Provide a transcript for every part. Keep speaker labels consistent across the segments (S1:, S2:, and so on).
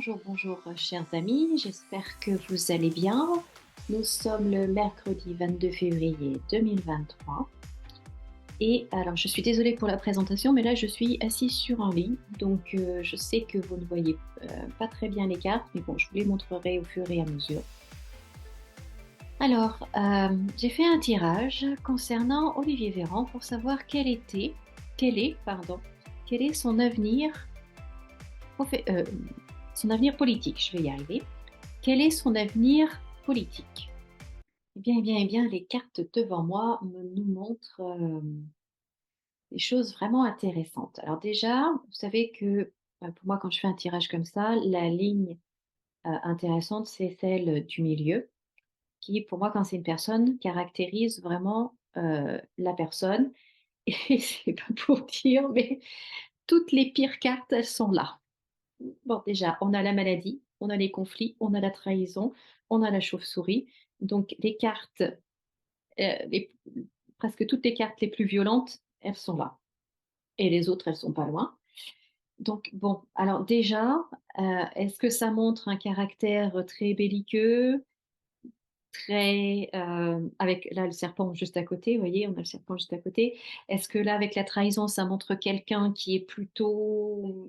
S1: Bonjour, bonjour, chers amis, j'espère que vous allez bien. Nous sommes le mercredi 22 février 2023 et alors je suis désolée pour la présentation, mais là je suis assise sur un lit, donc je sais que vous ne voyez pas très bien les cartes, mais bon, je vous les montrerai au fur et à mesure. Alors, j'ai fait un tirage concernant Olivier Véran pour savoir quel est profe- euh, son avenir politique, je vais y arriver. Quel est son avenir politique? Eh bien, les cartes devant moi nous montrent des choses vraiment intéressantes. Alors déjà, vous savez que pour moi, quand je fais un tirage comme ça, la ligne intéressante, c'est celle du milieu, qui, pour moi, quand c'est une personne, caractérise vraiment la personne. Et c'est pas pour dire, mais toutes les pires cartes, elles sont là. Bon, déjà, on a la maladie, on a les conflits, on a la trahison, on a la chauve-souris. Donc, les cartes les- presque toutes les cartes les plus violentes, elles sont là. Et les autres, elles sont pas loin. Donc, bon, alors déjà, est-ce que ça montre un caractère très belliqueux, très... avec là le serpent juste à côté, vous voyez, on a le serpent juste à côté. Est-ce que là, avec la trahison, ça montre quelqu'un qui est plutôt...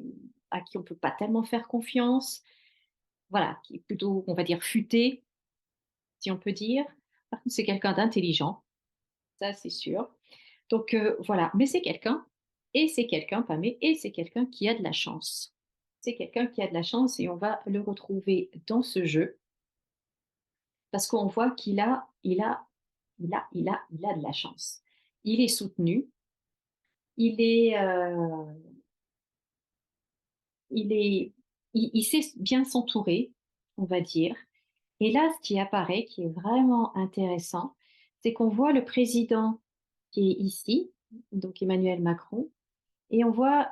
S1: à qui on peut pas tellement faire confiance, voilà, qui est plutôt, on va dire, futé, si on peut dire. Par contre, c'est quelqu'un d'intelligent, ça c'est sûr. Donc voilà, mais c'est quelqu'un, et c'est quelqu'un, pas mais, et c'est quelqu'un qui a de la chance. C'est quelqu'un qui a de la chance et on va le retrouver dans ce jeu parce qu'on voit qu'il a de la chance. Il est soutenu, il est, il est, il sait bien s'entourer, on va dire. Et là, ce qui apparaît, qui est vraiment intéressant, c'est qu'on voit le président qui est ici, donc Emmanuel Macron, et on voit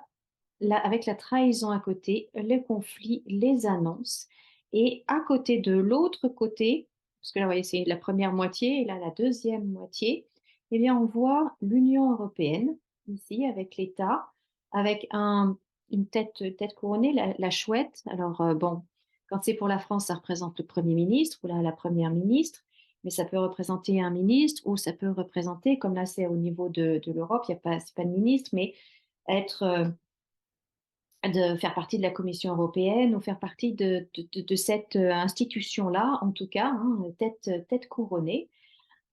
S1: avec la trahison à côté, le conflit, les annonces. Et à côté de l'autre côté, parce que là, vous voyez, c'est la première moitié, et là, la deuxième moitié, eh bien, on voit l'Union européenne, ici, avec l'État, avec une tête couronnée, la chouette. Alors, bon, quand c'est pour la France, ça représente le Premier ministre ou la Première ministre, mais ça peut représenter un ministre ou ça peut représenter, comme là, c'est au niveau de l'Europe, il y a pas, c'est pas de ministre, mais être de faire partie de la Commission européenne ou faire partie de cette institution-là, en tout cas, hein, tête couronnée,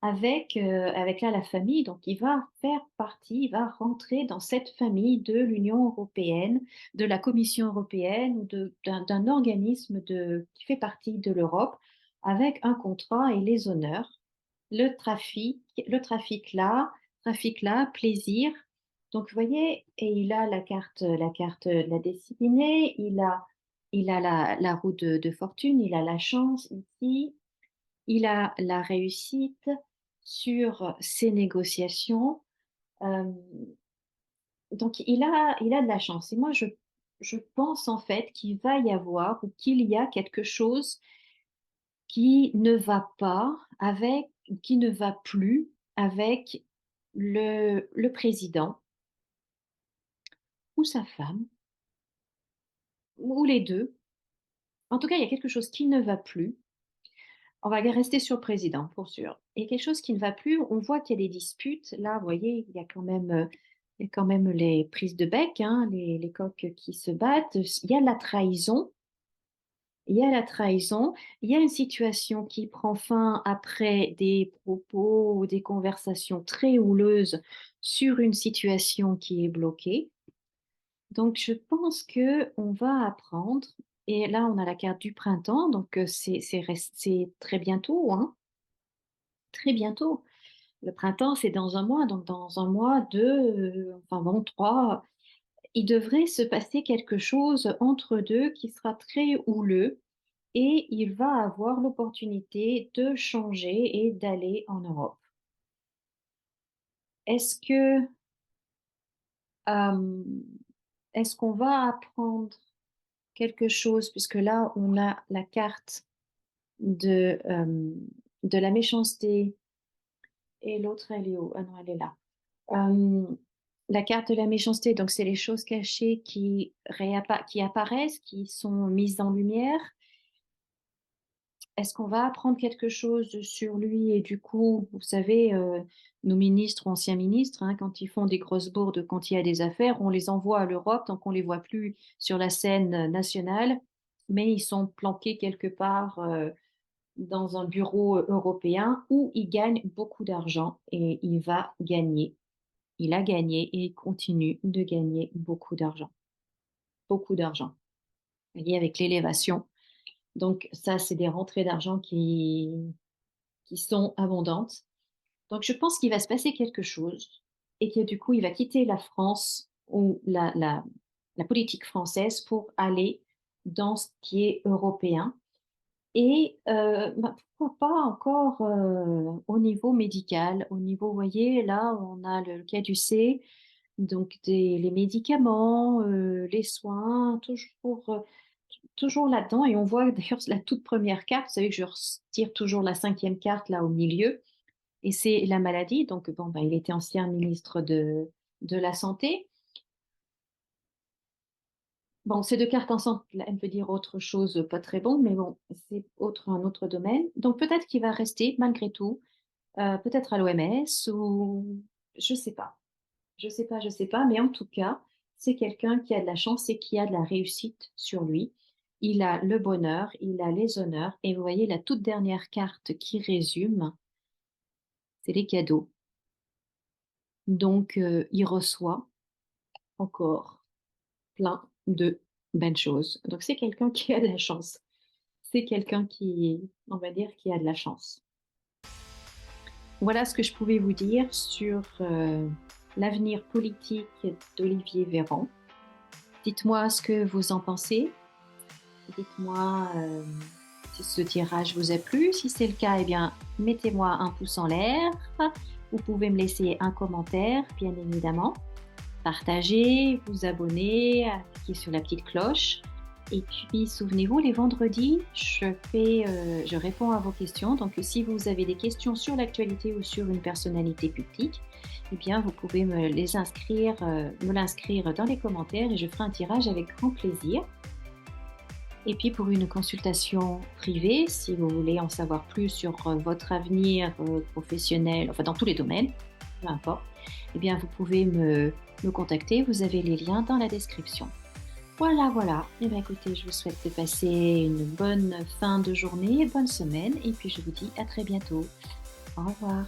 S1: avec là la famille. Donc, il va faire partie, il va rentrer dans cette famille de l'Union européenne, de la Commission européenne ou d'un organisme qui fait partie de l'Europe, avec un contrat et les honneurs, trafic là, plaisir. Donc, vous voyez, et il a la carte de la destinée, il a la roue de fortune, il a la chance ici, il a la réussite sur ses négociations. Euh, donc, il a de la chance. Et moi, je pense en fait qu'il va y avoir ou qu'il y a quelque chose qui ne va pas avec, qui ne va plus avec le président ou sa femme ou les deux. En tout cas, il y a quelque chose qui ne va plus. On va rester sur le président, pour sûr. Et quelque chose qui ne va plus, on voit qu'il y a des disputes. Là, vous voyez, il y a quand même les prises de bec, hein, les coqs qui se battent. Il y a la trahison. Il y a la trahison. Il y a une situation qui prend fin après des propos ou des conversations très houleuses sur une situation qui est bloquée. Donc, je pense que on va apprendre. Et là, on a la carte du printemps, donc c'est très bientôt, hein, très bientôt. Le printemps, c'est dans un mois, donc dans un mois, deux, enfin bon, trois, il devrait se passer quelque chose entre deux qui sera très houleux et il va avoir l'opportunité de changer et d'aller en Europe. Est-ce que, euh, est-ce qu'on va apprendre quelque chose, puisque là, on a la carte de la méchanceté et l'autre, elle est où? Ah non, elle est là. Euh, La carte de la méchanceté, donc c'est les choses cachées qui apparaissent, qui sont mises en lumière. Est-ce qu'on va apprendre quelque chose sur lui et du coup, vous savez, nos ministres, anciens ministres, hein, quand ils font des grosses bourdes, quand il y a des affaires, on les envoie à l'Europe, donc on les voit plus sur la scène, nationale, mais ils sont planqués quelque part, dans un bureau, européen où il gagne beaucoup d'argent et il va gagner. Il a gagné et il continue de gagner beaucoup d'argent, beaucoup d'argent. Vous voyez, avec l'élévation. Donc ça, c'est des rentrées d'argent qui sont abondantes. Donc je pense qu'il va se passer quelque chose et que du coup, il va quitter la France ou la politique française pour aller dans ce qui est européen et bah, pourquoi pas encore, au niveau médical, au niveau, vous voyez, là, on a le Quai d'Orsay, donc les médicaments, les soins, toujours là-dedans et on voit d'ailleurs la toute première carte, vous savez que je retire toujours la cinquième carte là au milieu et c'est la maladie. Donc bon, bah, il était ancien ministre de la Santé. Bon, ces 2 cartes ensemble, elle veut dire autre chose, pas très bon, mais bon, c'est un autre domaine. Donc peut-être qu'il va rester malgré tout, peut-être à l'OMS ou je sais pas. Je sais pas, je sais pas, mais en tout cas, c'est quelqu'un qui a de la chance et qui a de la réussite sur lui. Il a le bonheur, il a les honneurs et vous voyez la toute dernière carte qui résume, c'est les cadeaux. Donc il reçoit encore plein de belles choses. Donc c'est quelqu'un qui a de la chance. C'est quelqu'un qui, on va dire, qui a de la chance. Voilà ce que je pouvais vous dire sur, l'avenir politique d'Olivier Véran. Dites-moi ce que vous en pensez. Dites-moi, si ce tirage vous a plu. Si c'est le cas, eh bien, mettez-moi un pouce en l'air. Vous pouvez me laisser un commentaire, bien évidemment. Partagez, vous abonner, cliquez sur la petite cloche. Et puis, souvenez-vous, les vendredis, je réponds à vos questions. Donc, si vous avez des questions sur l'actualité ou sur une personnalité publique, eh bien, vous pouvez me l'inscrire dans les commentaires et je ferai un tirage avec grand plaisir. Et puis pour une consultation privée, si vous voulez en savoir plus sur votre avenir professionnel, enfin dans tous les domaines, peu importe, eh bien vous pouvez me contacter, vous avez les liens dans la description. Voilà, voilà. Eh bien écoutez, je vous souhaite de passer une bonne fin de journée, bonne semaine, et puis je vous dis à très bientôt. Au revoir.